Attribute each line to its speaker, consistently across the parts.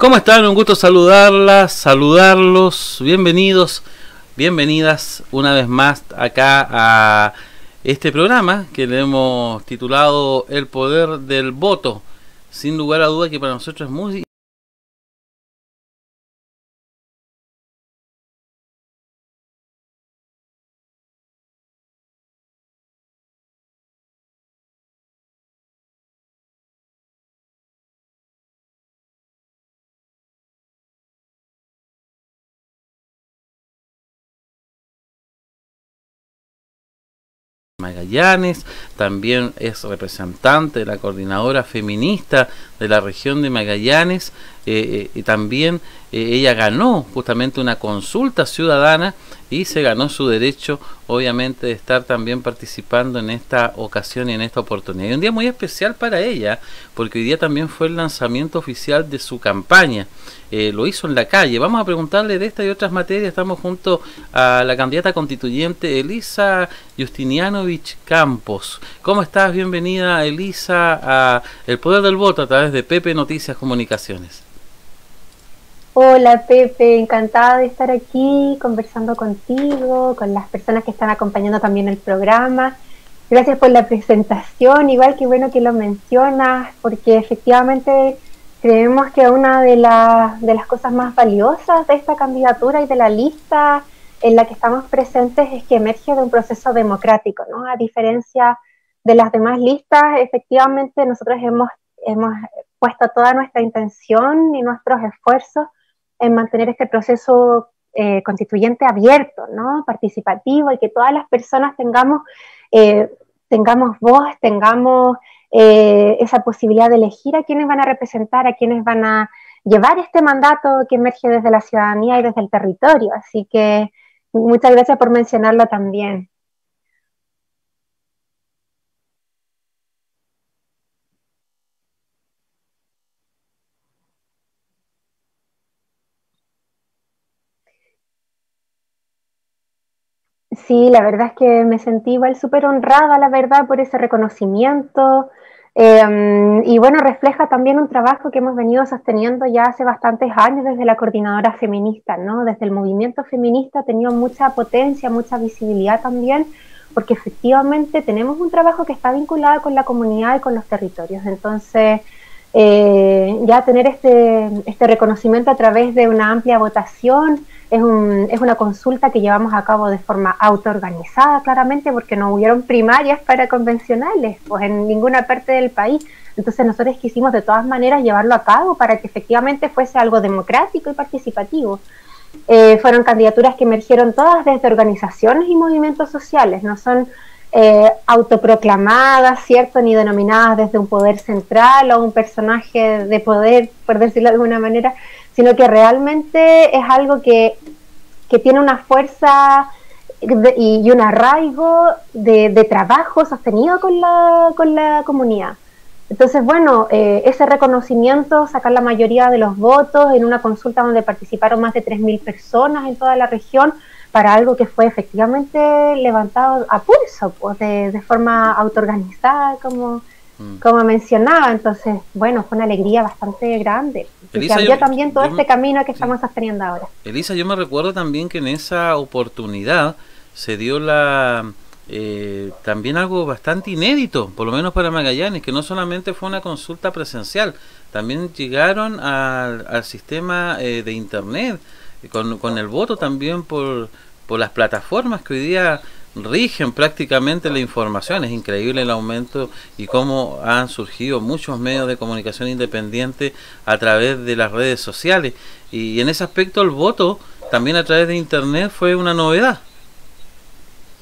Speaker 1: ¿Cómo están? Un gusto saludarlas, saludarlos. Bienvenidos, bienvenidas una vez más acá a este programa que le hemos titulado El Poder del Voto. Sin lugar a duda que para nosotros es muy Magallanes, también es representante de la coordinadora feminista de la región de Magallanes, y también ella ganó justamente una consulta ciudadana y se ganó su derecho, obviamente, de estar también participando en esta ocasión y en esta oportunidad. Y un día muy especial para ella, porque hoy día también fue el lanzamiento oficial de su campaña. Lo hizo en la calle. Vamos a preguntarle de esta y otras materias. Estamos junto a la candidata constituyente Elisa Justinianovich Campos. ¿Cómo estás? Bienvenida, Elisa, a El Poder del Voto a través de Pepe Noticias Comunicaciones.
Speaker 2: Hola Pepe, encantada de estar aquí conversando contigo, con las personas que están acompañando también el programa. Gracias por la presentación, igual que bueno que lo mencionas, porque efectivamente creemos que una de las cosas más valiosas de esta candidatura y de la lista en la que estamos presentes es que emerge de un proceso democrático, ¿no? A diferencia de las demás listas, efectivamente nosotros hemos puesto toda nuestra intención y nuestros esfuerzos en mantener este proceso constituyente abierto, ¿no? Participativo, y que todas las personas tengamos voz, tengamos esa posibilidad de elegir a quienes van a representar, a quienes van a llevar este mandato que emerge desde la ciudadanía y desde el territorio. Así que muchas gracias por mencionarlo también. Sí, la verdad es que me sentí igual súper honrada, la verdad, por ese reconocimiento. Y bueno, refleja también un trabajo que hemos venido sosteniendo ya hace bastantes años desde la coordinadora feminista, ¿no? Desde el movimiento feminista ha tenido mucha potencia, mucha visibilidad también, porque efectivamente tenemos un trabajo que está vinculado con la comunidad y con los territorios. Entonces, ya tener este reconocimiento a través de una amplia votación es una consulta que llevamos a cabo de forma autoorganizada, claramente, porque no hubieron primarias para convencionales, pues en ninguna parte del país. Entonces nosotros quisimos de todas maneras llevarlo a cabo para que efectivamente fuese algo democrático y participativo. Fueron candidaturas que emergieron todas desde organizaciones y movimientos sociales, no son autoproclamadas, ¿cierto?, ni denominadas desde un poder central o un personaje de poder, por decirlo de alguna manera, sino que realmente es algo que tiene una fuerza y un arraigo de trabajo sostenido con la comunidad. Entonces, bueno, ese reconocimiento, sacar la mayoría de los votos en una consulta donde participaron más de 3.000 personas en toda la región, para algo que fue efectivamente levantado a pulso, pues de forma autoorganizada, como mencionaba. Entonces, bueno, fue una alegría bastante grande.
Speaker 1: Elisa,
Speaker 2: que también todo este camino que estamos sosteniendo ahora.
Speaker 1: Elisa, yo me recuerdo también que en esa oportunidad se dio también algo bastante inédito, por lo menos para Magallanes, que no solamente fue una consulta presencial, también llegaron al sistema de internet, con el voto también por las plataformas que hoy día rigen prácticamente la información. Es increíble el aumento y cómo han surgido muchos medios de comunicación independientes a través de las redes sociales, y en ese aspecto el voto también a través de internet fue una novedad.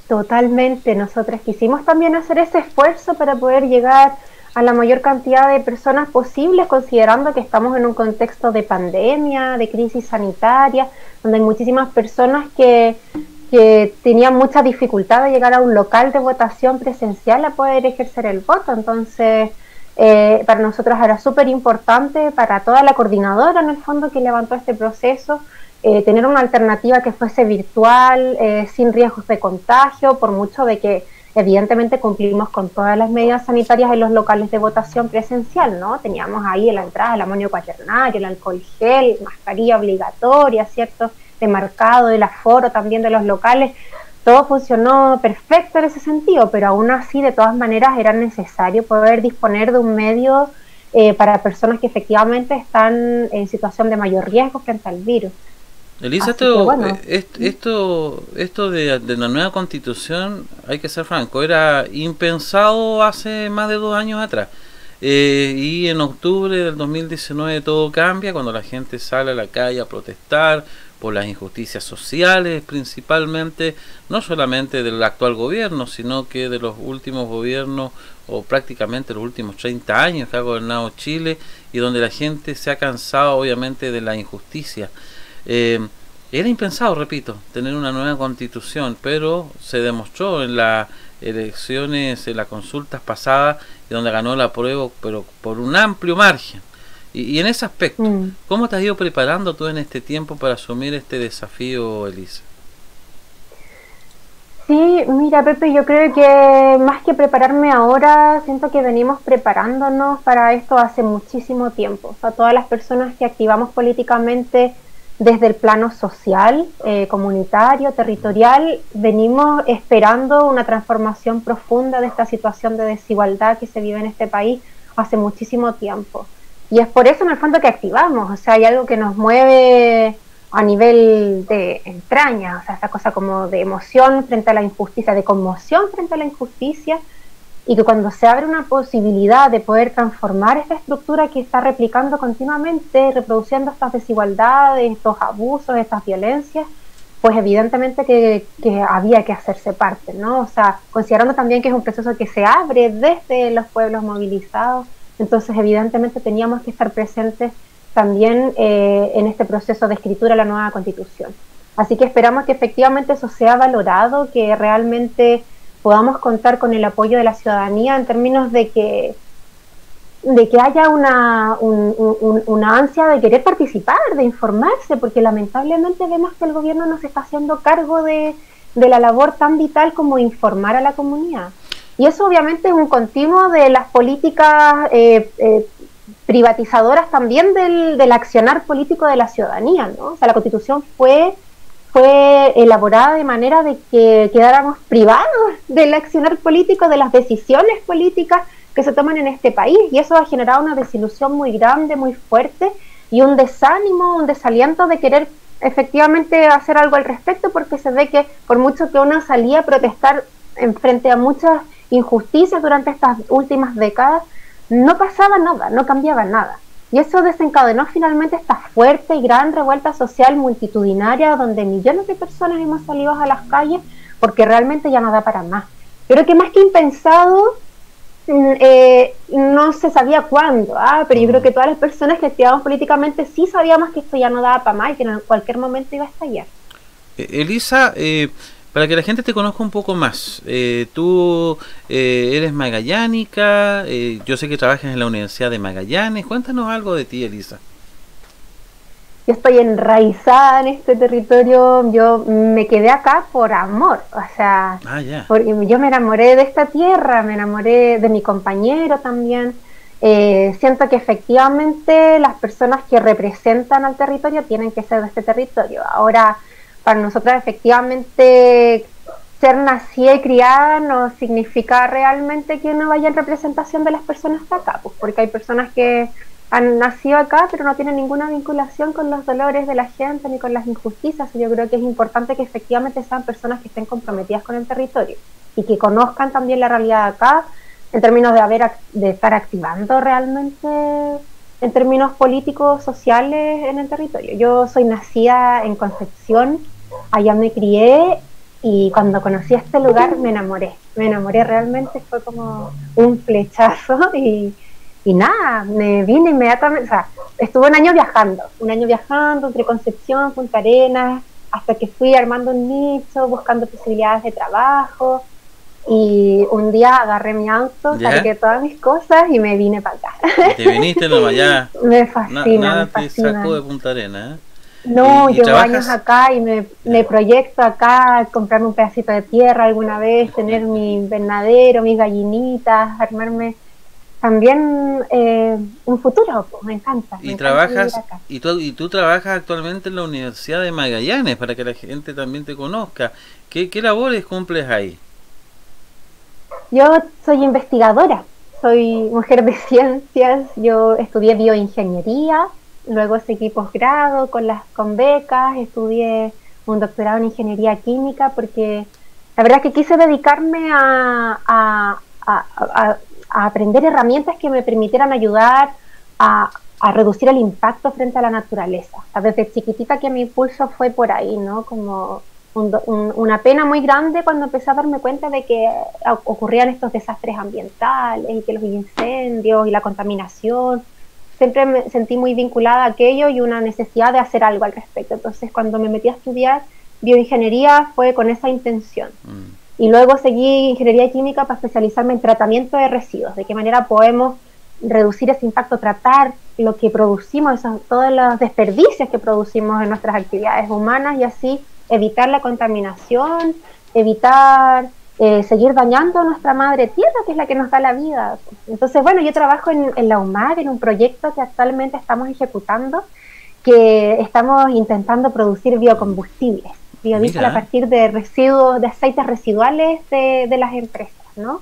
Speaker 2: Totalmente, nosotros quisimos también hacer ese esfuerzo para poder llegar a la mayor cantidad de personas posibles, considerando que estamos en un contexto de pandemia, de crisis sanitaria, donde hay muchísimas personas que tenían mucha dificultad de llegar a un local de votación presencial a poder ejercer el voto. Entonces, para nosotros era súper importante, para toda la coordinadora en el fondo que levantó este proceso, tener una alternativa que fuese virtual, sin riesgos de contagio, por mucho de que evidentemente cumplimos con todas las medidas sanitarias en los locales de votación presencial, ¿no? Teníamos ahí en la entrada el amonio cuaternario, el alcohol gel, mascarilla obligatoria, ¿cierto? Demarcado el aforo también de los locales. Todo funcionó perfecto en ese sentido, pero aún así, de todas maneras, era necesario poder disponer de un medio para personas que efectivamente están en situación de mayor riesgo frente al virus.
Speaker 1: Elisa, esto de la nueva constitución, hay que ser franco, era impensado hace más de 2 años atrás. Y en octubre del 2019 todo cambia cuando la gente sale a la calle a protestar por las injusticias sociales, principalmente, no solamente del actual gobierno, sino que de los últimos gobiernos, o prácticamente los últimos 30 años que ha gobernado Chile, y donde la gente se ha cansado obviamente de la injusticia. Era impensado, repito, tener una nueva constitución, pero se demostró en las elecciones, en las consultas pasadas, donde ganó la apruebo, pero por un amplio margen. Y en ese aspecto, ¿cómo te has ido preparando tú en este tiempo para asumir este desafío, Elisa?
Speaker 2: Sí, mira, Pepe, yo creo que más que prepararme ahora, siento que venimos preparándonos para esto hace muchísimo tiempo. O sea, todas las personas que activamos políticamente desde el plano social, comunitario, territorial, venimos esperando una transformación profunda de esta situación de desigualdad que se vive en este país hace muchísimo tiempo. Y es por eso en el fondo que activamos, o sea, hay algo que nos mueve a nivel de entraña, o sea, esta cosa como de emoción frente a la injusticia, de conmoción frente a la injusticia, y que cuando se abre una posibilidad de poder transformar esta estructura que está replicando continuamente, reproduciendo estas desigualdades, estos abusos, estas violencias, pues evidentemente que había que hacerse parte, ¿no? O sea, considerando también que es un proceso que se abre desde los pueblos movilizados, entonces evidentemente teníamos que estar presentes también en este proceso de escritura de la nueva Constitución. Así que esperamos que efectivamente eso sea valorado, que realmente podamos contar con el apoyo de la ciudadanía en términos de que haya una ansia de querer participar, de informarse, porque lamentablemente vemos que el gobierno no se está haciendo cargo de la labor tan vital como informar a la comunidad. Y eso obviamente es un continuo de las políticas privatizadoras también del accionar político de la ciudadanía, ¿no? O sea, la Constitución fue elaborada de manera de que quedáramos privados del accionar político, de las decisiones políticas que se toman en este país, y eso ha generado una desilusión muy grande, muy fuerte, y un desánimo, un desaliento de querer efectivamente hacer algo al respecto, porque se ve que por mucho que uno salía a protestar en frente a muchas injusticias durante estas últimas décadas, no pasaba nada, no cambiaba nada. Y eso desencadenó finalmente esta fuerte y gran revuelta social multitudinaria, donde millones de personas hemos salido a las calles porque realmente ya no da para más. Pero que más que impensado, no se sabía cuándo, pero yo creo que todas las personas que activamos políticamente sí sabíamos que esto ya no daba para más y que en cualquier momento iba a estallar.
Speaker 1: Elisa, para que la gente te conozca un poco más, tú eres magallánica, yo sé que trabajas en la Universidad de Magallanes. Cuéntanos algo de ti, Elisa.
Speaker 2: Yo estoy enraizada en este territorio, yo me quedé acá por amor, o sea, porque yo me enamoré de esta tierra, me enamoré de mi compañero también. Siento que efectivamente las personas que representan al territorio tienen que ser de este territorio. Ahora, para nosotras efectivamente ser nacida y criada no significa realmente que uno vaya en representación de las personas de acá, pues porque hay personas que han nacido acá pero no tienen ninguna vinculación con los dolores de la gente ni con las injusticias. Y yo creo que es importante que efectivamente sean personas que estén comprometidas con el territorio y que conozcan también la realidad de acá en términos de estar activando realmente en términos políticos, sociales en el territorio. Yo soy nacida en Concepción, allá me crié, y cuando conocí este lugar me enamoré realmente, fue como un flechazo y nada, me vine inmediatamente, o sea, estuve un año viajando entre Concepción, Punta Arenas, hasta que fui armando un nicho, buscando posibilidades de trabajo. Y un día agarré mi auto, cargué todas mis cosas y me vine para acá.
Speaker 1: ¿Te viniste nomás ya?
Speaker 2: Me fascina,
Speaker 1: Nada
Speaker 2: me fascina.
Speaker 1: te sacó de Punta Arenas,
Speaker 2: No,
Speaker 1: y
Speaker 2: llevo años
Speaker 1: trabajas.
Speaker 2: acá y me proyecto acá, comprarme un pedacito de tierra alguna vez, tener mi invernadero, mis gallinitas, armarme también un futuro, pues, me
Speaker 1: Y
Speaker 2: encanta vivir
Speaker 1: trabajas,
Speaker 2: acá.
Speaker 1: y tú trabajas actualmente en la Universidad de Magallanes, para que la gente también te conozca. ¿Qué labores cumples ahí?
Speaker 2: Yo soy investigadora, soy mujer de ciencias, yo estudié bioingeniería, luego seguí posgrado con becas, estudié un doctorado en ingeniería química porque la verdad es que quise dedicarme a aprender herramientas que me permitieran ayudar a reducir el impacto frente a la naturaleza. Desde chiquitita que mi impulso fue por ahí, ¿no? Como una pena muy grande cuando empecé a darme cuenta de que ocurrían estos desastres ambientales y que los incendios y la contaminación. Siempre me sentí muy vinculada a aquello y una necesidad de hacer algo al respecto. Entonces, cuando me metí a estudiar bioingeniería fue con esa intención.
Speaker 1: Mm.
Speaker 2: Y luego seguí ingeniería química para especializarme en tratamiento de residuos, de qué manera podemos reducir ese impacto, tratar lo que producimos, todos los desperdicios que producimos en nuestras actividades humanas y así evitar la contaminación, evitar seguir dañando nuestra madre tierra, que es la que nos da la vida. Entonces, bueno, yo trabajo en la UMAG, en un proyecto que actualmente estamos ejecutando, que estamos intentando producir biocombustibles, biodiesel a
Speaker 1: Mira,
Speaker 2: partir de residuos, de aceites residuales de las empresas, ¿no?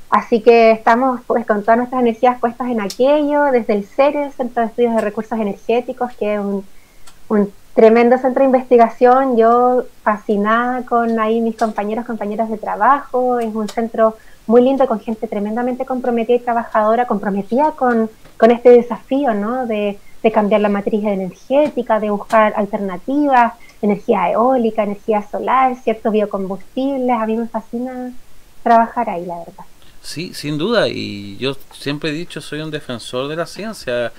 Speaker 2: Así que estamos pues con todas nuestras energías puestas en aquello, desde el CERE, el Centro de Estudios de Recursos Energéticos, que es un tremendo centro de investigación, yo fascinada con ahí mis compañeras de trabajo, es un centro muy lindo con gente tremendamente comprometida y trabajadora, comprometida con este desafío, ¿no? De cambiar la matriz energética, de buscar alternativas, energía eólica, energía solar, ciertos biocombustibles, a mí me fascina trabajar ahí, la verdad.
Speaker 1: sí, sin duda, y yo siempre he dicho, soy un defensor de la ciencia.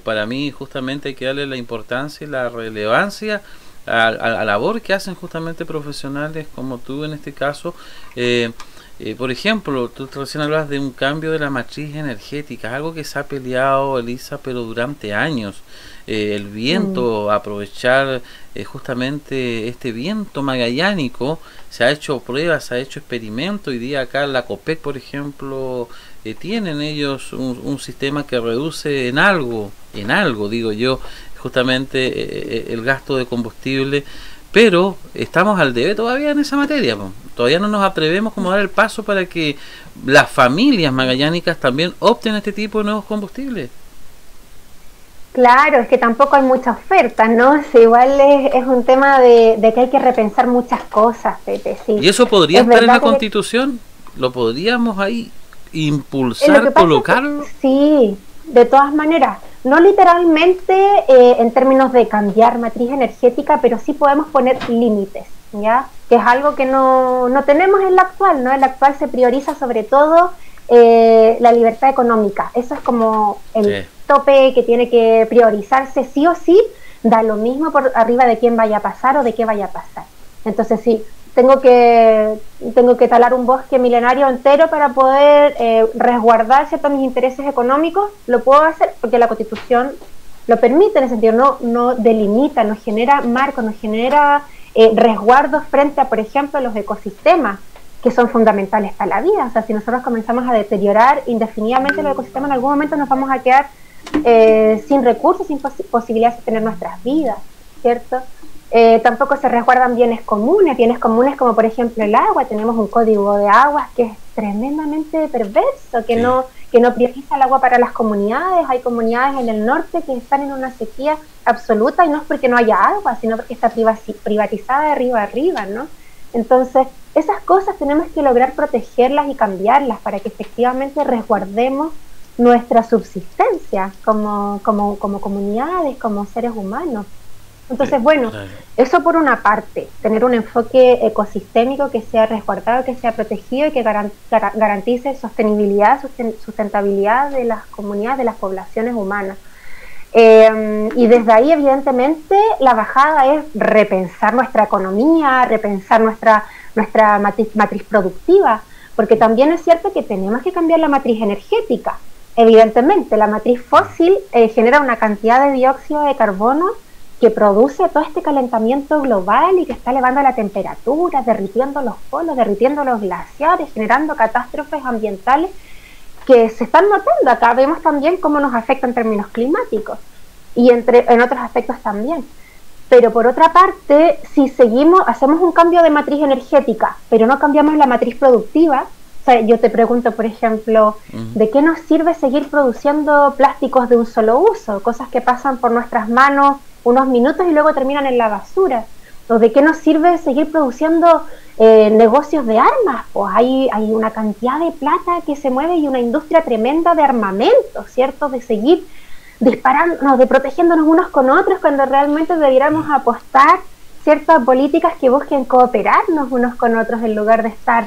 Speaker 1: Para mí justamente hay que darle la importancia y la relevancia a la labor que hacen justamente profesionales como tú en este caso. Por ejemplo, tú recién hablas de un cambio de la matriz energética, algo que se ha peleado, Elisa, pero durante años. El
Speaker 2: Mm.
Speaker 1: viento, aprovechar justamente este viento magallánico, se ha hecho pruebas, se ha hecho experimentos. Hoy día acá en la COPEC, por ejemplo, tienen ellos un sistema que reduce en algo, digo yo, justamente el gasto de combustible, pero estamos al debe todavía en esa materia, po. Todavía no nos atrevemos como a dar el paso para que las familias magallánicas también opten este tipo de nuevos combustibles.
Speaker 2: Claro, es que tampoco hay mucha oferta, ¿no? Sí, igual es un tema de que hay que repensar muchas cosas, Pepe, sí.
Speaker 1: Y eso podría
Speaker 2: Es
Speaker 1: estar en la
Speaker 2: verdad que
Speaker 1: Constitución, lo podríamos ahí
Speaker 2: lo que
Speaker 1: impulsar,
Speaker 2: pasa es que
Speaker 1: colocarlo.
Speaker 2: sí, de todas maneras, no literalmente en términos de cambiar matriz energética, pero sí podemos poner límites, ¿ya? Que es algo que no tenemos en la actual, ¿no? En la actual se prioriza sobre todo la libertad económica. Eso es como el
Speaker 1: Sí.
Speaker 2: tope que tiene que priorizarse sí o sí, da lo mismo por arriba de quién vaya a pasar o de qué vaya a pasar. Entonces sí, tengo que talar un bosque milenario entero para poder resguardar ciertos mis intereses económicos, lo puedo hacer porque la Constitución lo permite, en el sentido no delimita, nos genera marcos, nos genera resguardos frente a, por ejemplo, los ecosistemas que son fundamentales para la vida. O sea, si nosotros comenzamos a deteriorar indefinidamente los ecosistemas, en algún momento nos vamos a quedar sin recursos, sin posibilidades de tener nuestras vidas, ¿cierto? Tampoco se resguardan bienes comunes como por ejemplo el agua. Tenemos un código de aguas que es tremendamente perverso,
Speaker 1: Sí.
Speaker 2: que no prioriza el agua para las comunidades. Hay comunidades en el norte que están en una sequía absoluta y no es porque no haya agua, sino porque está privatizada de arriba a arriba, ¿no? Entonces, esas cosas tenemos que lograr protegerlas y cambiarlas para que efectivamente resguardemos nuestra subsistencia como comunidades, como seres humanos. Entonces, bueno,
Speaker 1: Claro.
Speaker 2: eso por una parte, tener un enfoque ecosistémico que sea resguardado, que sea protegido y que garantice sostenibilidad, sustentabilidad de las comunidades, de las poblaciones humanas. Y desde ahí, evidentemente, la bajada es repensar nuestra economía, repensar nuestra matriz productiva, porque también es cierto que tenemos que cambiar la matriz energética. Evidentemente, la matriz fósil genera una cantidad de dióxido de carbono que produce todo este calentamiento global y que está elevando la temperatura, derritiendo los polos, derritiendo los glaciares, generando catástrofes ambientales que se están notando. Acá vemos también cómo nos afecta en términos climáticos y en otros aspectos también. Pero por otra parte, si hacemos un cambio de matriz energética, pero no cambiamos la matriz productiva, o sea, yo te pregunto, por ejemplo, ¿de qué nos sirve seguir produciendo plásticos de un solo uso? Cosas que pasan por nuestras manos unos minutos y luego terminan en la basura. ¿O de qué nos sirve seguir produciendo negocios de armas? Pues hay una cantidad de plata que se mueve y una industria tremenda de armamento, ¿cierto? De seguir disparándonos, de protegiéndonos unos con otros, cuando realmente debiéramos apostar ciertas políticas que busquen cooperarnos unos con otros en lugar de estar,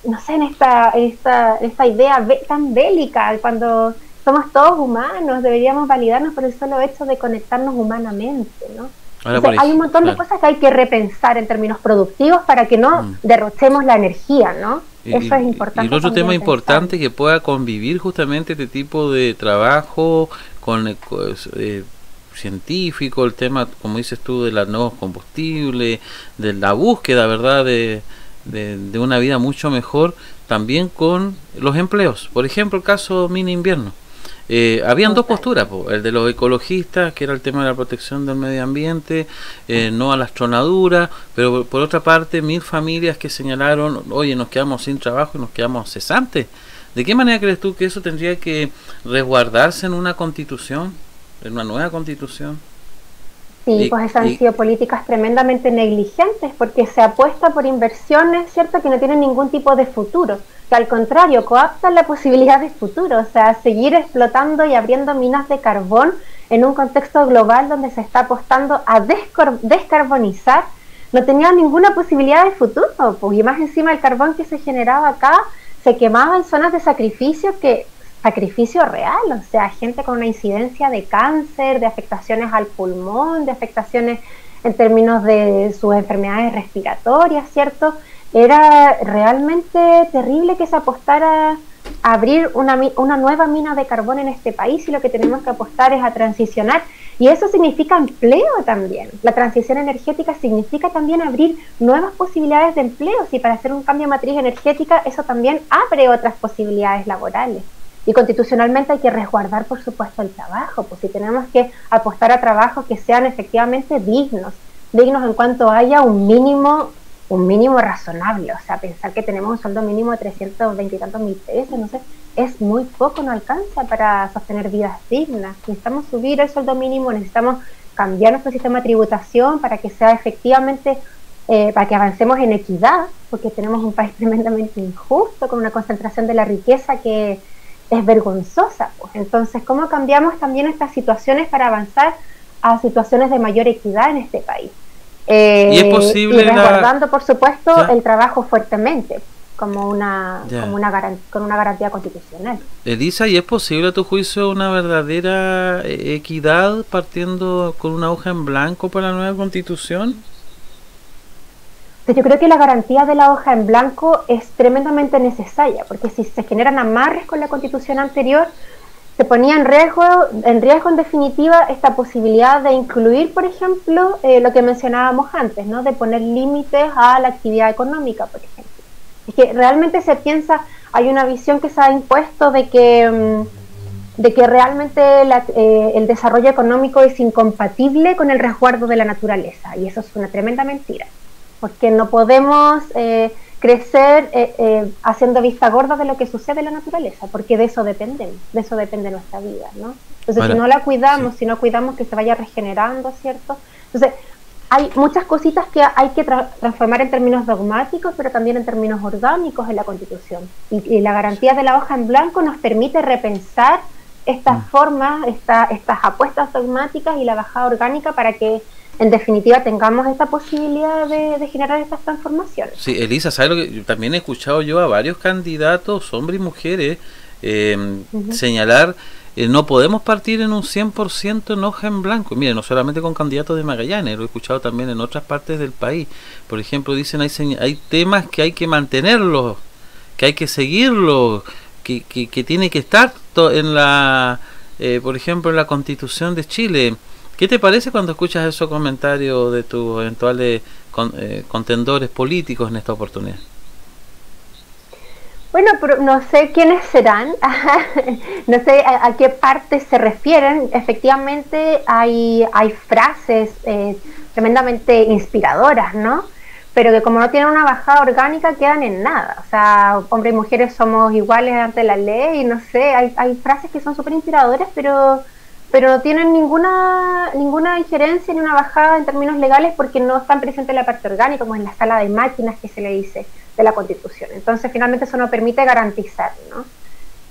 Speaker 2: no sé, en esta idea tan bélica. Cuando somos todos humanos, deberíamos validarnos por el solo hecho de conectarnos humanamente, ¿no? Entonces, hay un montón de cosas que hay que repensar en términos productivos para que no derrochemos la energía, ¿no? Eso es importante.
Speaker 1: Y el otro tema importante, que pueda convivir justamente este tipo de trabajo con científico, el tema, como dices tú, de los nuevos combustibles, de la búsqueda, ¿verdad?, de una vida mucho mejor, también con los empleos. Por ejemplo, el caso mini invierno. Habían dos posturas, el de los ecologistas, que era el tema de la protección del medio ambiente, no a las tronaduras, pero por otra parte 1000 familias que señalaron, oye, nos quedamos sin trabajo y nos quedamos cesantes. ¿De qué manera crees tú que eso tendría que resguardarse en una constitución, en una nueva constitución?
Speaker 2: Sí, pues esas han sido políticas tremendamente negligentes, porque se apuesta por inversiones, ¿cierto?, que no tienen ningún tipo de futuro, que al contrario coaptan la posibilidad de futuro, o sea, seguir explotando y abriendo minas de carbón en un contexto global donde se está apostando a descarbonizar, no tenía ninguna posibilidad de futuro, pues, y más encima el carbón que se generaba acá se quemaba en zonas de sacrificio real, o sea, gente con una incidencia de cáncer, de afectaciones al pulmón, de afectaciones en términos de sus enfermedades respiratorias, ¿cierto? Era realmente terrible que se apostara a abrir una nueva mina de carbón en este país, y lo que tenemos que apostar es a transicionar, y eso significa empleo también. La transición energética significa también abrir nuevas posibilidades de empleo, y para hacer un cambio de matriz energética eso también abre otras posibilidades laborales. Y constitucionalmente hay que resguardar, por supuesto, el trabajo, pues si tenemos que apostar a trabajos que sean efectivamente dignos en cuanto haya un mínimo razonable. O sea, pensar que tenemos un sueldo mínimo de 320 y tantos mil pesos, no sé, es muy poco, no alcanza para sostener vidas dignas. Necesitamos subir el sueldo mínimo, necesitamos cambiar nuestro sistema de tributación para que sea efectivamente, para que avancemos en equidad, porque tenemos un país tremendamente injusto, con una concentración de la riqueza que es vergonzosa, pues. Entonces, ¿cómo cambiamos también estas situaciones para avanzar a situaciones de mayor equidad en este país?
Speaker 1: Y es posible,
Speaker 2: y resguardando, por supuesto, el trabajo fuertemente, como una garantía constitucional.
Speaker 1: Elisa, ¿y es posible a tu juicio una verdadera equidad partiendo con una hoja en blanco para la nueva constitución?
Speaker 2: Yo creo que la garantía de la hoja en blanco es tremendamente necesaria, porque si se generan amarres con la constitución anterior, se ponía en riesgo en definitiva esta posibilidad de incluir, por ejemplo, lo que mencionábamos antes, ¿no?, de poner límites a la actividad económica, por ejemplo. Es que realmente se piensa, hay una visión que se ha impuesto de que realmente el desarrollo económico es incompatible con el resguardo de la naturaleza, y eso es una tremenda mentira, porque no podemos crecer haciendo vista gorda de lo que sucede en la naturaleza, porque de eso depende nuestra vida, ¿no? Entonces, si no la cuidamos, si no cuidamos que se vaya regenerando, ¿cierto? Entonces, hay muchas cositas que hay que transformar en términos dogmáticos, pero también en términos orgánicos en la Constitución. Y la garantía de la hoja en blanco nos permite repensar estas formas, estas apuestas dogmáticas y la bajada orgánica para que en definitiva tengamos esta posibilidad de generar estas transformaciones.
Speaker 1: Sí, Elisa, ¿sabes lo que también he escuchado yo a varios candidatos, hombres y mujeres, señalar, no podemos partir en un 100% en hoja en blanco? Mire, no solamente con candidatos de Magallanes, lo he escuchado también en otras partes del país. Por ejemplo, dicen, hay temas que hay que mantenerlos, que hay que seguirlos, que tiene que estar en la, por ejemplo, en la Constitución de Chile. ¿Qué te parece cuando escuchas esos comentarios de tus eventuales contendores políticos en esta oportunidad?
Speaker 2: Bueno, pero no sé quiénes serán, no sé a qué parte se refieren. Efectivamente hay frases tremendamente inspiradoras, ¿no? Pero que como no tienen una bajada orgánica quedan en nada. O sea, hombres y mujeres somos iguales ante la ley, y no sé, hay frases que son súper inspiradoras, pero no tienen ninguna injerencia ni una bajada en términos legales porque no están presentes en la parte orgánica, como en la sala de máquinas que se le dice de la Constitución. Entonces, finalmente eso no permite garantizar, ¿no?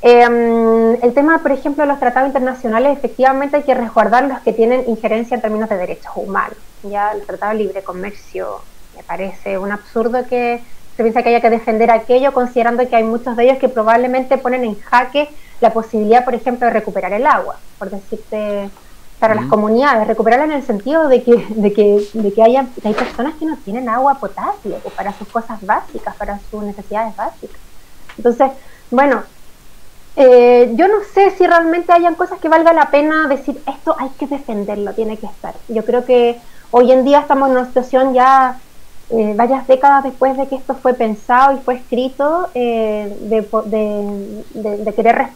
Speaker 2: El tema, por ejemplo, de los tratados internacionales, efectivamente hay que resguardar los que tienen injerencia en términos de derechos humanos. Ya el Tratado de Libre Comercio me parece un absurdo que se piensa que haya que defender aquello, considerando que hay muchos de ellos que probablemente ponen en jaque la posibilidad, por ejemplo, de recuperar el agua, por decirte, para las comunidades, recuperarla en el sentido de que hay personas que no tienen agua potable o para sus cosas básicas, para sus necesidades básicas. Entonces, bueno, yo no sé si realmente hayan cosas que valga la pena decir esto hay que defenderlo, tiene que estar. Yo creo que hoy en día estamos en una situación ya varias décadas después de que esto fue pensado y fue escrito, de querer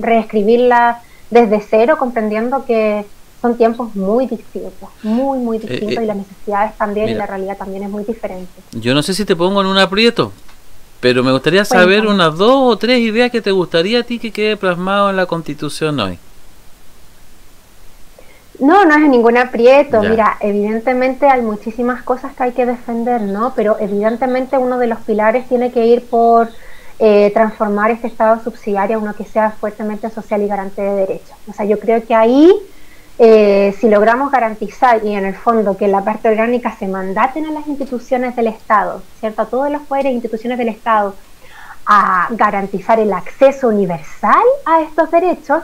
Speaker 2: reescribirla desde cero, comprendiendo que son tiempos muy distintos, muy distintos, y las necesidades también, mira, y la realidad también es muy diferente.
Speaker 1: Yo no sé si te pongo en un aprieto, pero me gustaría saber unas 2 o 3 ideas que te gustaría a ti que quede plasmado en la Constitución hoy.
Speaker 2: No es ningún aprieto. Ya. Mira, evidentemente hay muchísimas cosas que hay que defender, ¿no? Pero evidentemente uno de los pilares tiene que ir por transformar este Estado subsidiario a uno que sea fuertemente social y garante de derechos. O sea, yo creo que ahí, si logramos garantizar y en el fondo que la parte orgánica se mandaten a las instituciones del Estado, ¿cierto? A todos los poderes e instituciones del Estado, a garantizar el acceso universal a estos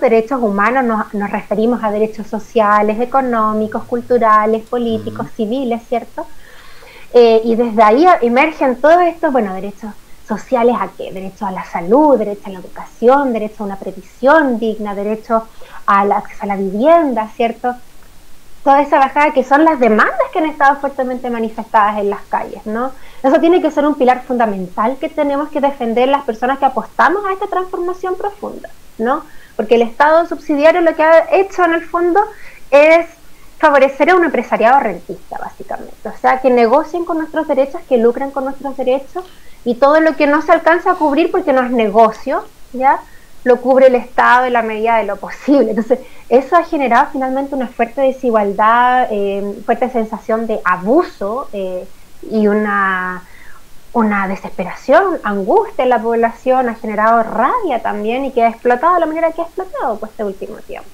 Speaker 2: derechos humanos, nos referimos a derechos sociales, económicos, culturales, políticos, civiles, ¿cierto? Y desde ahí emergen todos estos, bueno, derechos sociales ¿a qué? Derecho a la salud, derecho a la educación, derecho a una previsión digna, derecho al acceso a la vivienda, ¿cierto? Toda esa bajada que son las demandas que han estado fuertemente manifestadas en las calles, ¿no? Eso tiene que ser un pilar fundamental que tenemos que defender las personas que apostamos a esta transformación profunda, ¿no? Porque el Estado subsidiario lo que ha hecho en el fondo es favorecer a un empresariado rentista, básicamente. O sea, que negocien con nuestros derechos, que lucren con nuestros derechos, y todo lo que no se alcanza a cubrir porque no es negocio, ¿ya?, lo cubre el Estado en la medida de lo posible. Entonces, eso ha generado finalmente una fuerte desigualdad, fuerte sensación de abuso y una desesperación, angustia en la población, ha generado rabia también y que ha explotado de la manera que ha explotado pues, este último tiempo.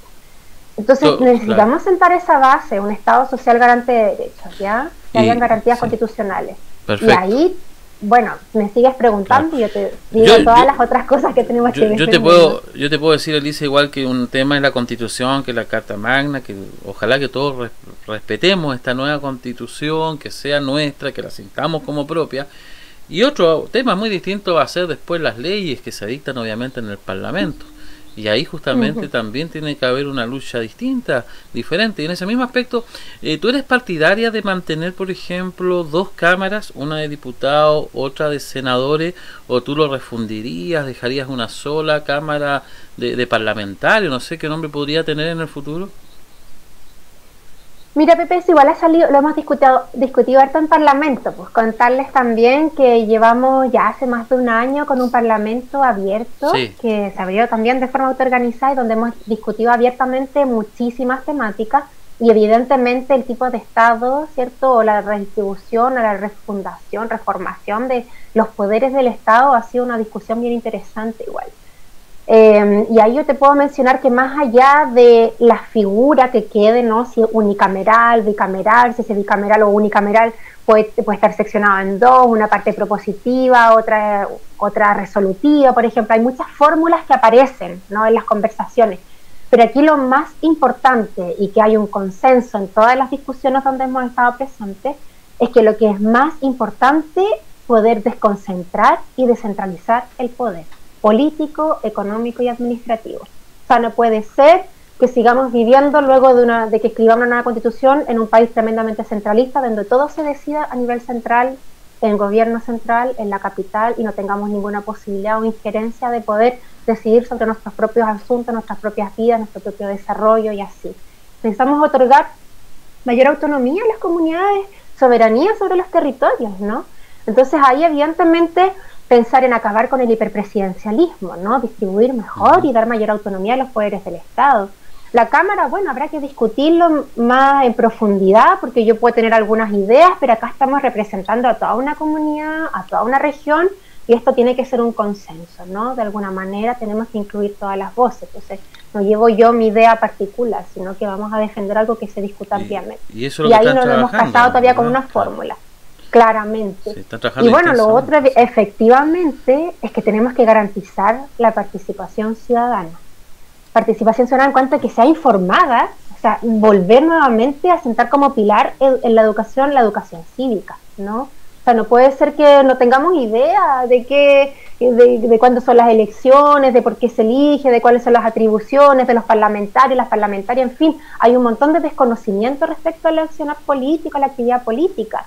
Speaker 2: Entonces, necesitamos sentar esa base, un Estado social garante de derechos, ¿ya? Que hayan garantías constitucionales. Perfecto. Y ahí, bueno, me sigues preguntando y yo te digo todas las otras cosas que tenemos que defender.
Speaker 1: Yo te puedo decir, Elisa, igual que un tema es la Constitución, que la Carta Magna, que ojalá que todos respetemos esta nueva Constitución, que sea nuestra, que la sintamos como propia. Y otro tema muy distinto va a ser después las leyes que se dictan obviamente en el Parlamento. Y ahí justamente también tiene que haber una lucha distinta, diferente. Y en ese mismo aspecto, ¿tú eres partidaria de mantener, por ejemplo, 2 cámaras, una de diputados, otra de senadores, o tú lo refundirías, dejarías una sola cámara de parlamentario? No sé qué nombre podría tener en el futuro.
Speaker 2: Mira, Pepe, eso igual ha salido, lo hemos discutido harto en Parlamento, pues contarles también que llevamos ya hace más de un año con un Parlamento abierto, que se abrió también de forma autoorganizada y donde hemos discutido abiertamente muchísimas temáticas y evidentemente el tipo de Estado, ¿cierto? O la redistribución, o la refundación, reformación de los poderes del Estado ha sido una discusión bien interesante igual. Y ahí yo te puedo mencionar que más allá de la figura que quede, ¿no? Si unicameral, bicameral, si es bicameral o unicameral, puede estar seccionado en 2, una parte propositiva, otra resolutiva, por ejemplo. Hay muchas fórmulas que aparecen, ¿no?, en las conversaciones. Pero aquí lo más importante, y que hay un consenso en todas las discusiones donde hemos estado presentes, es que lo que es más importante es poder desconcentrar y descentralizar el poder político, económico y administrativo. O sea, no puede ser que sigamos viviendo luego de que escribamos una nueva constitución en un país tremendamente centralista, donde todo se decida a nivel central, en gobierno central, en la capital, y no tengamos ninguna posibilidad o injerencia de poder decidir sobre nuestros propios asuntos, nuestras propias vidas, nuestro propio desarrollo y así. Necesitamos otorgar mayor autonomía a las comunidades, soberanía sobre los territorios, ¿no? Entonces ahí evidentemente pensar en acabar con el hiperpresidencialismo, ¿no? Distribuir mejor y dar mayor autonomía a los poderes del Estado. La Cámara, bueno, habrá que discutirlo más en profundidad, porque yo puedo tener algunas ideas, pero acá estamos representando a toda una comunidad, a toda una región, y esto tiene que ser un consenso, ¿no? De alguna manera tenemos que incluir todas las voces. Entonces, no llevo yo mi idea particular, sino que vamos a defender algo que se discuta ampliamente.
Speaker 1: Y eso es lo
Speaker 2: y
Speaker 1: que
Speaker 2: ahí nos hemos casado todavía con una fórmula, claramente. Y bueno, lo otro efectivamente es que tenemos que garantizar la participación ciudadana. Participación ciudadana en cuanto a que sea informada, o sea, volver nuevamente a sentar como pilar en la educación cívica, ¿no? O sea, no puede ser que no tengamos idea de cuándo son las elecciones, de por qué se elige, de cuáles son las atribuciones de los parlamentarios, las parlamentarias, en fin, hay un montón de desconocimiento respecto al accionar político, a la actividad política.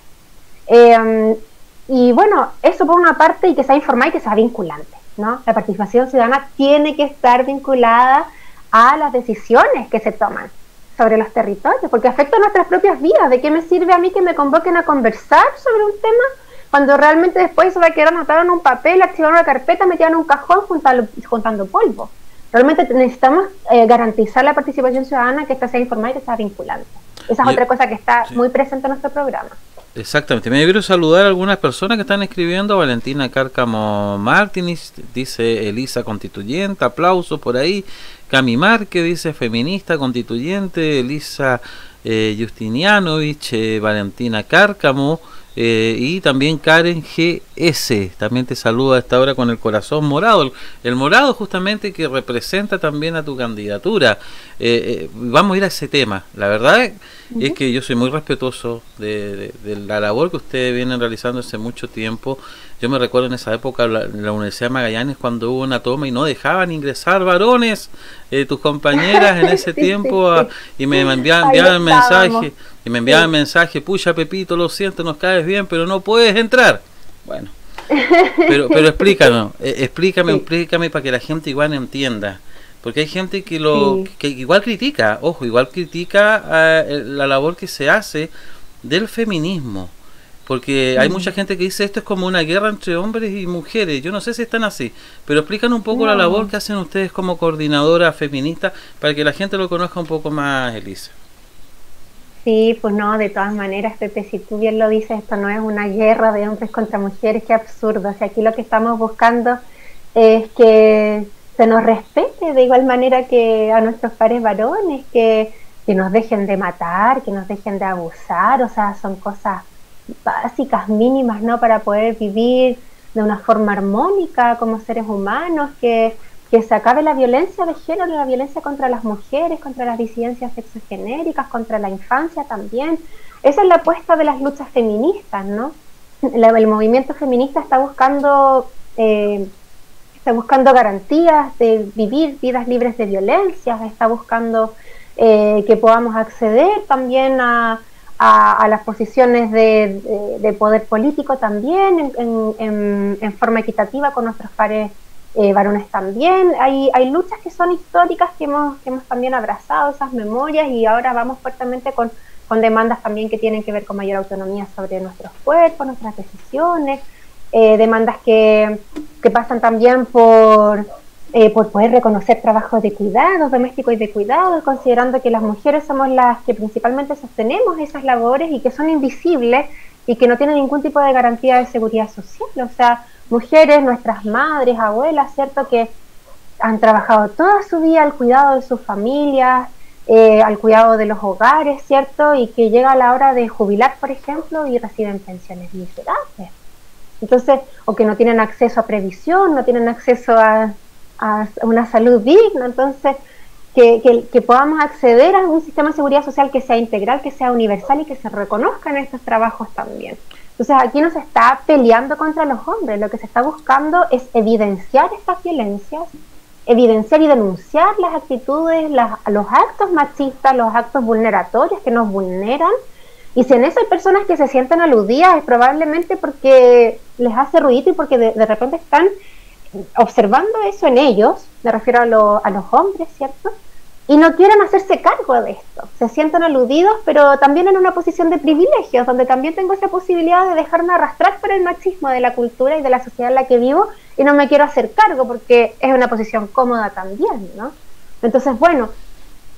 Speaker 2: Y bueno, eso por una parte, y que sea informada y que sea vinculante, ¿no? La participación ciudadana tiene que estar vinculada a las decisiones que se toman sobre los territorios, porque afecta a nuestras propias vidas. ¿De qué me sirve a mí que me convoquen a conversar sobre un tema cuando realmente después se va a quedar anotado en un papel, archivado en una carpeta, metido en un cajón juntando polvo? Realmente necesitamos garantizar la participación ciudadana, que esta sea informada y que sea vinculante. Esa es otra cosa que está muy presente en nuestro programa.
Speaker 1: Exactamente. Me quiero saludar a algunas personas que están escribiendo. Valentina Cárcamo Martínez dice Elisa constituyente, aplausos por ahí. Cami Márquez dice feminista constituyente. Elisa Justinianovich, Valentina Cárcamo, y también Karen GS también te saluda a esta hora con el corazón morado, el morado justamente que representa también a tu candidatura. Vamos a ir a ese tema. La verdad es que yo soy muy respetuoso de la labor que ustedes vienen realizando hace mucho tiempo. Yo me recuerdo en esa época en la Universidad de Magallanes cuando hubo una toma y no dejaban ingresar varones, tus compañeras en ese tiempo, y me enviaban mensajes. Y me enviaban mensaje, pucha Pepito, lo siento, nos caes bien, pero no puedes entrar. Bueno, pero explícame para que la gente igual entienda. Porque hay gente que igual critica, igual critica la labor que se hace del feminismo. Porque hay mucha gente que dice esto es como una guerra entre hombres y mujeres. Yo no sé si están así, pero explican un poco la labor que hacen ustedes como coordinadora feminista para que la gente lo conozca un poco más, Elisa.
Speaker 2: Sí, pues no, de todas maneras, Pepe, si tú bien lo dices, esto no es una guerra de hombres contra mujeres, qué absurdo. O sea, aquí lo que estamos buscando es que se nos respete de igual manera que a nuestros pares varones, que nos dejen de matar, que nos dejen de abusar. O sea, son cosas básicas, mínimas, ¿no? Para poder vivir de una forma armónica como seres humanos, que se acabe la violencia de género, la violencia contra las mujeres, contra las disidencias sexogenéricas, contra la infancia también. Esa es la apuesta de las luchas feministas, ¿no? El movimiento feminista está buscando garantías de vivir vidas libres de violencias, está buscando que podamos acceder también a las posiciones de poder político también en forma equitativa con nuestros pares varones también. Hay luchas que son históricas que hemos también abrazado, esas memorias, y ahora vamos fuertemente con demandas también que tienen que ver con mayor autonomía sobre nuestros cuerpos, nuestras decisiones, demandas que pasan también por poder reconocer trabajos de cuidados domésticos y de cuidados, considerando que las mujeres somos las que principalmente sostenemos esas labores y que son invisibles y que no tienen ningún tipo de garantía de seguridad social. O sea, mujeres, nuestras madres, abuelas, ¿cierto?, que han trabajado toda su vida al cuidado de sus familias, al cuidado de los hogares, ¿cierto?, y que llega la hora de jubilar, por ejemplo, y reciben pensiones miserables. Entonces, o que no tienen acceso a previsión, no tienen acceso a una salud digna. Entonces, que podamos acceder a un sistema de seguridad social que sea integral, que sea universal y que se reconozcan estos trabajos también. Entonces, aquí no se está peleando contra los hombres, lo que se está buscando es evidenciar estas violencias, evidenciar y denunciar las actitudes, los actos machistas, los actos vulneratorios que nos vulneran. Y si en eso hay personas que se sienten aludidas, es probablemente porque les hace ruido y porque de repente están observando eso en ellos, me refiero a los hombres, ¿cierto? Y no quieren hacerse cargo de esto, se sienten aludidos, pero también en una posición de privilegios, donde también tengo esa posibilidad de dejarme arrastrar por el machismo de la cultura y de la sociedad en la que vivo, y no me quiero hacer cargo porque es una posición cómoda también, ¿no? Entonces, bueno,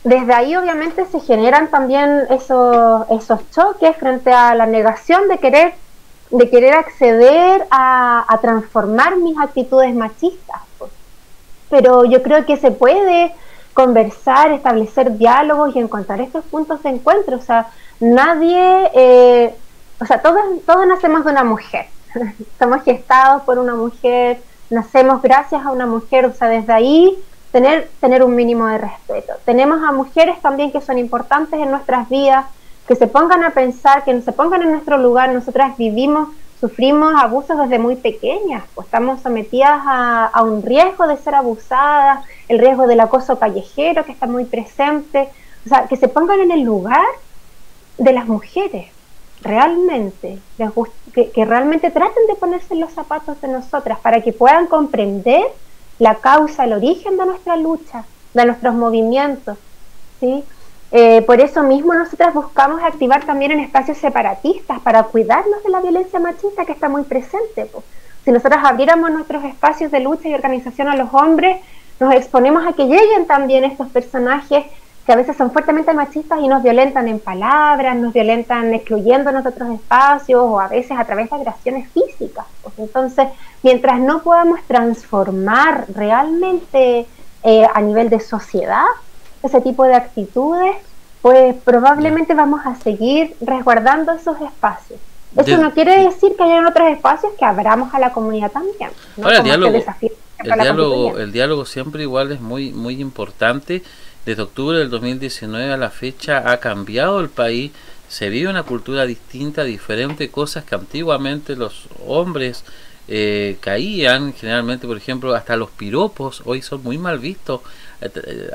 Speaker 2: desde ahí obviamente se generan también esos choques frente a la negación de querer acceder a transformar mis actitudes machistas, pues. Pero yo creo que se puede conversar, establecer diálogos y encontrar estos puntos de encuentro. O sea, todos nacemos de una mujer, estamos gestados por una mujer, nacemos gracias a una mujer, o sea, desde ahí tener un mínimo de respeto. Tenemos a mujeres también que son importantes en nuestras vidas, que se pongan a pensar, que se pongan en nuestro lugar. Nosotras sufrimos abusos desde muy pequeñas, pues estamos sometidas a un riesgo de ser abusadas, el riesgo del acoso callejero que está muy presente. O sea, que se pongan en el lugar de las mujeres, realmente, que realmente traten de ponerse en los zapatos de nosotras para que puedan comprender la causa, el origen de nuestra lucha, de nuestros movimientos, ¿sí? Por eso mismo nosotras buscamos activar también en espacios separatistas para cuidarnos de la violencia machista que está muy presente, pues. Si nosotras abriéramos nuestros espacios de lucha y organización a los hombres, nos exponemos a que lleguen también estos personajes que a veces son fuertemente machistas y nos violentan en palabras, nos violentan excluyéndonos de otros espacios o a veces a través de agresiones físicas, pues. Entonces, mientras no podamos transformar realmente a nivel de sociedad ese tipo de actitudes, pues probablemente vamos a seguir resguardando esos espacios. Eso no quiere decir que haya otros espacios que abramos a la comunidad también, ¿no?
Speaker 1: Ahora, el diálogo siempre igual es muy, muy importante. Desde octubre del 2019 a la fecha ha cambiado el país, se vive una cultura distinta, diferente, cosas que antiguamente los hombres caían, generalmente, por ejemplo, hasta los piropos hoy son muy mal vistos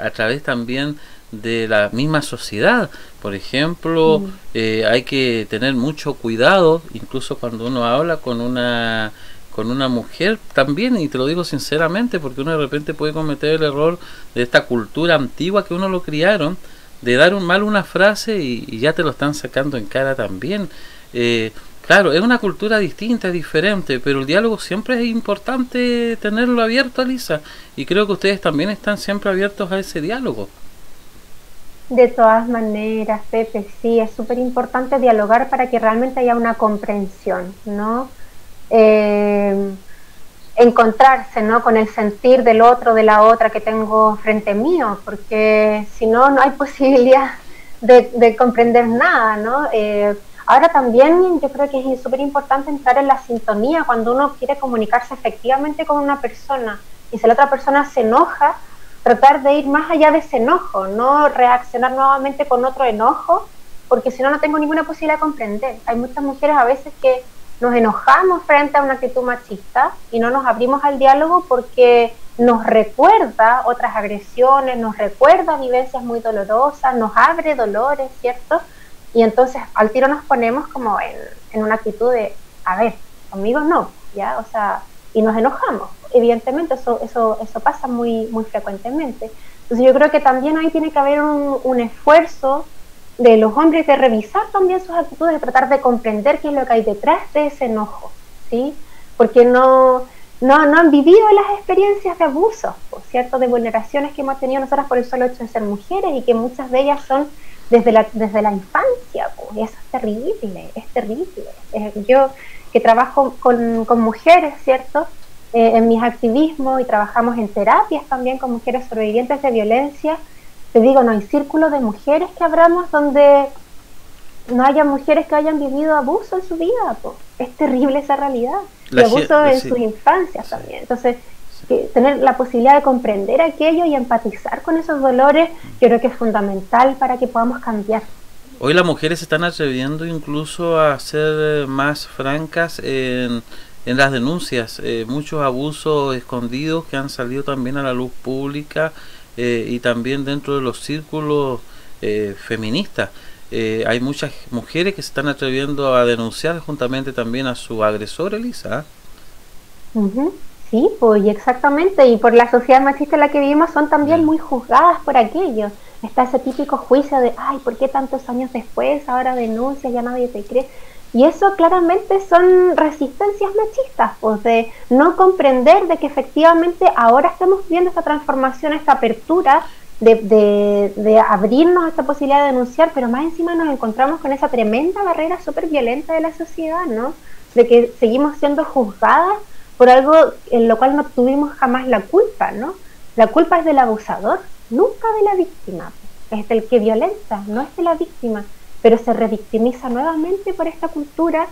Speaker 1: a través también de la misma sociedad. Por ejemplo, hay que tener mucho cuidado, incluso cuando uno habla con una mujer también, y te lo digo sinceramente, porque uno de repente puede cometer el error de esta cultura antigua que uno lo criaron, de dar una frase y ya te lo están sacando en cara también. Claro, es una cultura distinta, diferente, pero el diálogo siempre es importante tenerlo abierto, Elisa, y creo que ustedes también están siempre abiertos a ese diálogo.
Speaker 2: De todas maneras, Pepe, sí, es súper importante dialogar para que realmente haya una comprensión, ¿no? Encontrarse, ¿no?, con el sentir del otro, de la otra que tengo frente mío, porque si no, no hay posibilidad de comprender nada, ¿no? Ahora también yo creo que es súper importante entrar en la sintonía cuando uno quiere comunicarse efectivamente con una persona, y si la otra persona se enoja, tratar de ir más allá de ese enojo, no reaccionar nuevamente con otro enojo, porque si no, no tengo ninguna posibilidad de comprender. Hay muchas mujeres a veces que nos enojamos frente a una actitud machista y no nos abrimos al diálogo porque nos recuerda otras agresiones, nos recuerda vivencias muy dolorosas, nos abre dolores, ¿cierto? Y entonces al tiro nos ponemos como en una actitud de, a ver, conmigo no, ¿ya? O sea, y nos enojamos. Evidentemente eso pasa muy, muy frecuentemente. Entonces yo creo que también ahí tiene que haber un esfuerzo de los hombres de revisar también sus actitudes, de tratar de comprender qué es lo que hay detrás de ese enojo, ¿sí? Porque no han vivido las experiencias de abusos, ¿cierto?, de vulneraciones que hemos tenido nosotras por el solo hecho de ser mujeres, y que muchas de ellas son desde la infancia, y eso es terrible, es terrible. Yo que trabajo con mujeres, ¿cierto?, en mis activismos, y trabajamos en terapias también con mujeres sobrevivientes de violencia, te digo, no hay círculo de mujeres que abramos donde no haya mujeres que hayan vivido abuso en su vida, po. Es terrible esa realidad, y abuso en sus infancias también. Entonces, tener la posibilidad de comprender aquello y empatizar con esos dolores, yo creo que es fundamental para que podamos cambiar.
Speaker 1: Hoy las mujeres se están atreviendo incluso a ser más francas en en las denuncias, muchos abusos escondidos que han salido también a la luz pública, y también dentro de los círculos feministas. Hay muchas mujeres que se están atreviendo a denunciar juntamente también a su agresor, Elisa.
Speaker 2: Ujú. Sí, pues y exactamente, y por la sociedad machista en la que vivimos son también muy juzgadas por aquello. Está ese típico juicio de, ay, ¿por qué tantos años después ahora denuncias, ya nadie te cree? Y eso claramente son resistencias machistas, pues de no comprender de que efectivamente ahora estamos viendo esta transformación, esta apertura de abrirnos a esta posibilidad de denunciar, pero más encima nos encontramos con esa tremenda barrera súper violenta de la sociedad, ¿no? De que seguimos siendo juzgadas por algo en lo cual no tuvimos jamás la culpa, ¿no? La culpa es del abusador, nunca de la víctima, es del que violenta, no es de la víctima, pero se revictimiza nuevamente por esta cultura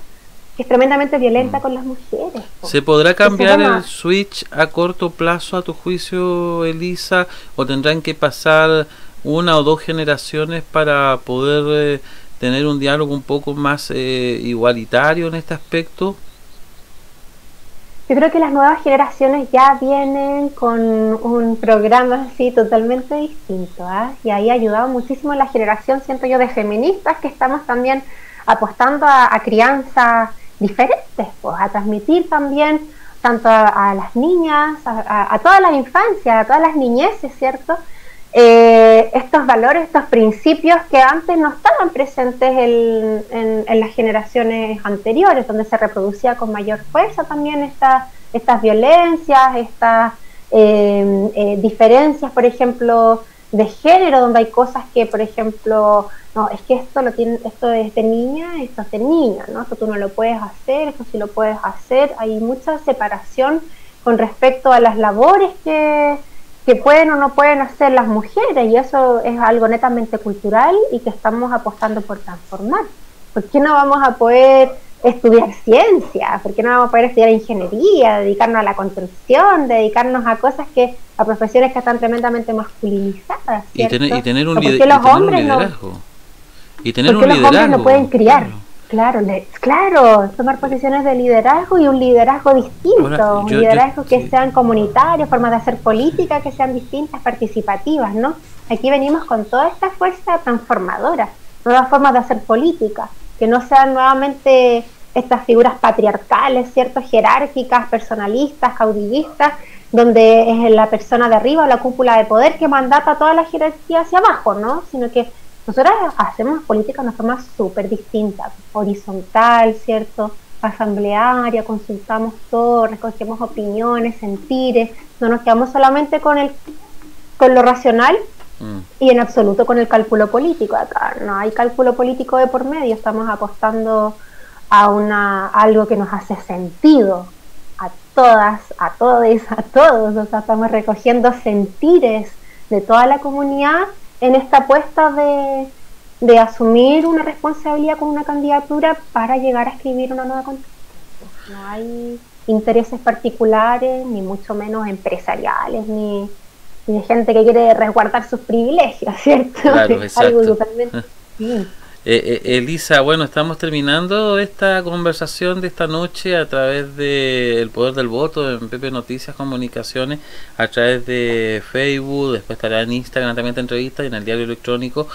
Speaker 2: que es tremendamente violenta con las mujeres.
Speaker 1: ¿Se podrá cambiar el switch a corto plazo, a tu juicio, Elisa, o tendrán que pasar una o dos generaciones para poder tener un diálogo un poco más igualitario en este aspecto?
Speaker 2: Yo creo que las nuevas generaciones ya vienen con un programa así totalmente distinto, ¿eh? Y ahí ha ayudado muchísimo la generación, siento yo, de feministas que estamos también apostando a crianzas diferentes, pues, a transmitir también tanto a las niñas, a todas las infancias, a todas las niñeces, ¿cierto? Estos valores, estos principios que antes no estaban presentes en las generaciones anteriores, donde se reproducía con mayor fuerza también estas violencias, estas diferencias, por ejemplo, de género, donde hay cosas que, por ejemplo, no, es que esto es de niña, esto es de niña, ¿no? Esto tú no lo puedes hacer, esto sí lo puedes hacer. Hay mucha separación con respecto a las labores que pueden o no pueden hacer las mujeres, y eso es algo netamente cultural y que estamos apostando por transformar. ¿Por qué no vamos a poder estudiar ciencia? ¿Por qué no vamos a poder estudiar ingeniería, dedicarnos a la construcción, dedicarnos a profesiones que están tremendamente masculinizadas, ¿cierto?
Speaker 1: Y tener un
Speaker 2: liderazgo.
Speaker 1: Y tener un
Speaker 2: liderazgo. Los hombres no pueden criar.
Speaker 1: Claro.
Speaker 2: Claro, tomar posiciones de liderazgo y un liderazgo distinto, un liderazgo que sean comunitarios, formas de hacer política que sean distintas, participativas, ¿no? Aquí venimos con toda esta fuerza transformadora, nuevas formas de hacer política, que no sean nuevamente estas figuras patriarcales, ¿cierto? Jerárquicas, personalistas, caudillistas, donde es la persona de arriba o la cúpula de poder que mandata toda la jerarquía hacia abajo, ¿no? Sino que nosotros hacemos política de una forma súper distinta, horizontal, ¿cierto? Asamblearia, consultamos todo, recogemos opiniones, sentires, no nos quedamos solamente con lo racional y en absoluto con el cálculo político. Acá no hay cálculo político de por medio, estamos apostando a algo que nos hace sentido a todas, a todos, o sea, estamos recogiendo sentires de toda la comunidad en esta apuesta de asumir una responsabilidad con una candidatura para llegar a escribir una nueva constitución. No hay intereses particulares, ni mucho menos empresariales, ni de gente que quiere resguardar sus privilegios, ¿cierto?
Speaker 1: Claro, exacto.
Speaker 2: Algo totalmente... Sí.
Speaker 1: Elisa, bueno, estamos terminando esta conversación de esta noche a través de El Poder del Voto en PP Noticias Comunicaciones, a través de Facebook, después estará en Instagram también esta entrevista y en el diario electrónico.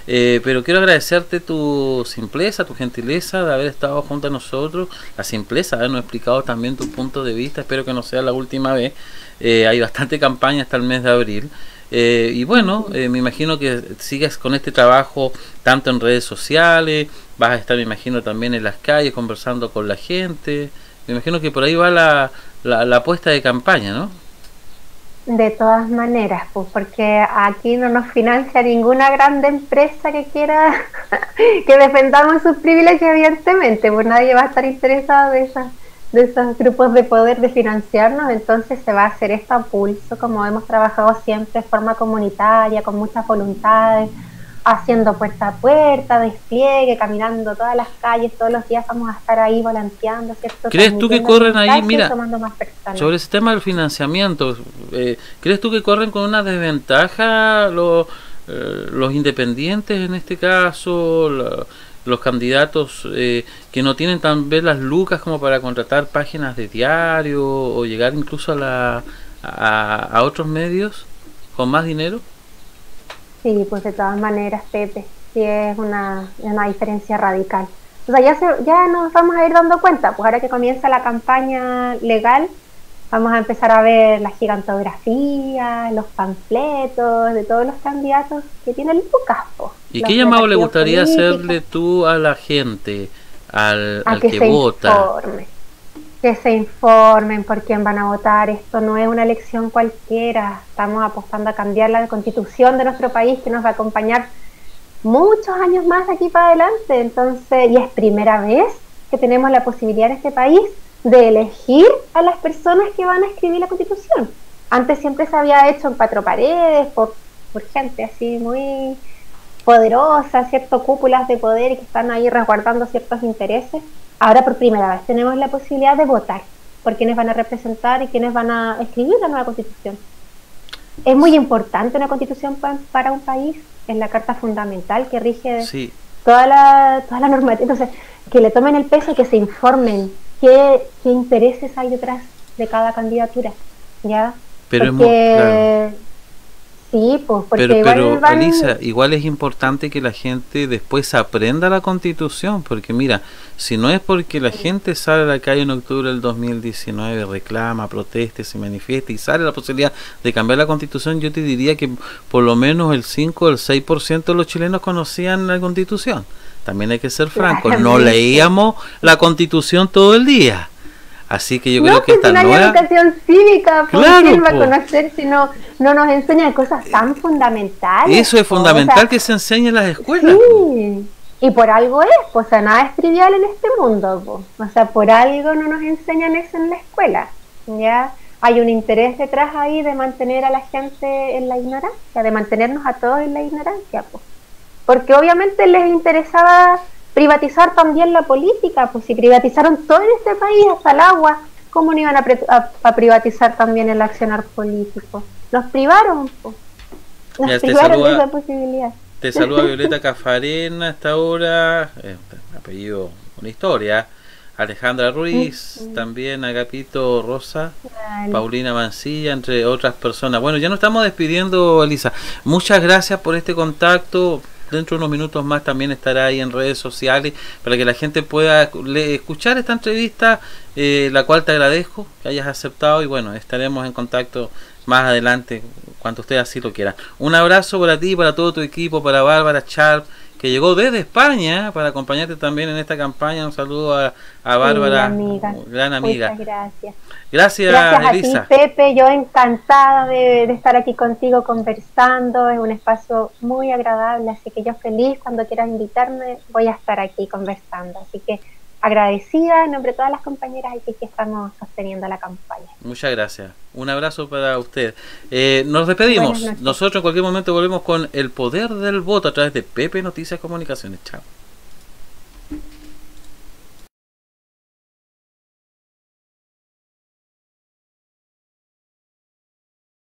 Speaker 1: Pero quiero agradecerte tu simpleza, tu gentileza de haber estado junto a nosotros, la simpleza de habernos explicado también tu punto de vista. Espero que no sea la última vez. Hay bastante campaña hasta el mes de abril. Y bueno, me imagino que sigas con este trabajo tanto en redes sociales, vas a estar, me imagino, también en las calles conversando con la gente. Me imagino que por ahí va la apuesta de campaña, ¿no?
Speaker 2: De todas maneras, pues porque aquí no nos financia ninguna grande empresa que quiera que defendamos sus privilegios, evidentemente, pues nadie va a estar interesado de esos grupos de poder de financiarnos, entonces se va a hacer esto a pulso, como hemos trabajado siempre de forma comunitaria, con muchas voluntades, haciendo puerta a puerta, despliegue, caminando todas las calles, todos los días vamos a estar ahí volanteando, ¿cierto?
Speaker 1: ¿Crees tú que corren ahí, mira,
Speaker 2: más
Speaker 1: sobre ese tema del financiamiento, ¿crees tú que corren con una desventaja los independientes en este caso, los candidatos que no tienen tan bien las lucas como para contratar páginas de diario o llegar incluso a otros medios con más dinero?
Speaker 2: Sí, pues de todas maneras, Pepe, sí es una diferencia radical. O sea, ya nos vamos a ir dando cuenta, pues ahora que comienza la campaña legal, vamos a empezar a ver las gigantografías, los panfletos de todos los candidatos que tienen lucas.
Speaker 1: ¿Y qué llamado le gustaría hacerle tú a la gente, al que vota?
Speaker 2: Que se informen por quién van a votar. Esto no es una elección cualquiera. Estamos apostando a cambiar la constitución de nuestro país, que nos va a acompañar muchos años más de aquí para adelante. Entonces, y es primera vez que tenemos la posibilidad en este país de elegir a las personas que van a escribir la constitución. Antes siempre se había hecho en cuatro paredes, por gente así muy poderosa, ciertas cúpulas de poder y que están ahí resguardando ciertos intereses. Ahora por primera vez tenemos la posibilidad de votar por quienes van a representar y quienes van a escribir la nueva constitución. Es muy importante una constitución para un país, es la carta fundamental que rige toda la normativa. Entonces, que le tomen el peso y que se informen qué intereses hay detrás de cada candidatura, ¿ya?
Speaker 1: Pero
Speaker 2: porque, sí, pues, porque
Speaker 1: pero Elisa, igual es importante que la gente después aprenda la Constitución, porque mira, si no es porque la gente sale a la calle en octubre del 2019, reclama, proteste, se manifiesta y sale la posibilidad de cambiar la Constitución, yo te diría que por lo menos el 5 o el 6% de los chilenos conocían la Constitución. También hay que ser francos, no leíamos la Constitución todo el día. Así que yo creo que esta nueva
Speaker 2: educación cívica, ¿quién va a conocer si no nos enseñan cosas tan fundamentales?
Speaker 1: Eso es fundamental, que se enseñe en las escuelas.
Speaker 2: Sí, y por algo es, pues, o sea, nada es trivial en este mundo, pues. O sea, por algo no nos enseñan eso en la escuela, ¿ya? Hay un interés detrás ahí de mantener a la gente en la ignorancia, de mantenernos a todos en la ignorancia, pues. Porque obviamente les interesaba privatizar también la política, pues si privatizaron todo en este país, hasta el agua, ¿cómo no iban a privatizar también el accionar político? Los privaron, pues. Nos privaron de esa posibilidad.
Speaker 1: Te saluda Violeta Cafarena hasta ahora, apellido, una historia. Alejandra Ruiz, también Agapito Rosa, Paulina Mancilla, entre otras personas. Bueno, ya nos estamos despidiendo, Elisa. Muchas gracias por este contacto. Dentro de unos minutos más también estará ahí en redes sociales para que la gente pueda escuchar esta entrevista, la cual te agradezco que hayas aceptado, y bueno, estaremos en contacto más adelante cuando usted así lo quiera. Un abrazo para ti, para todo tu equipo, para Bárbara Sharp, que llegó desde España para acompañarte también en esta campaña. Un saludo a Bárbara, gran amiga.
Speaker 2: Muchas gracias.
Speaker 1: Gracias, Elisa.
Speaker 2: A ti, Pepe. Yo encantada de estar aquí contigo conversando. Es un espacio muy agradable, así que yo feliz. Cuando quieras invitarme, voy a estar aquí conversando. Así que agradecida en nombre de todas las compañeras aquí que estamos sosteniendo la campaña.
Speaker 1: Muchas gracias. Un abrazo para usted. Nos despedimos. Nosotros en cualquier momento volvemos con El Poder del Voto a través de Pepe Noticias Comunicaciones. Chao.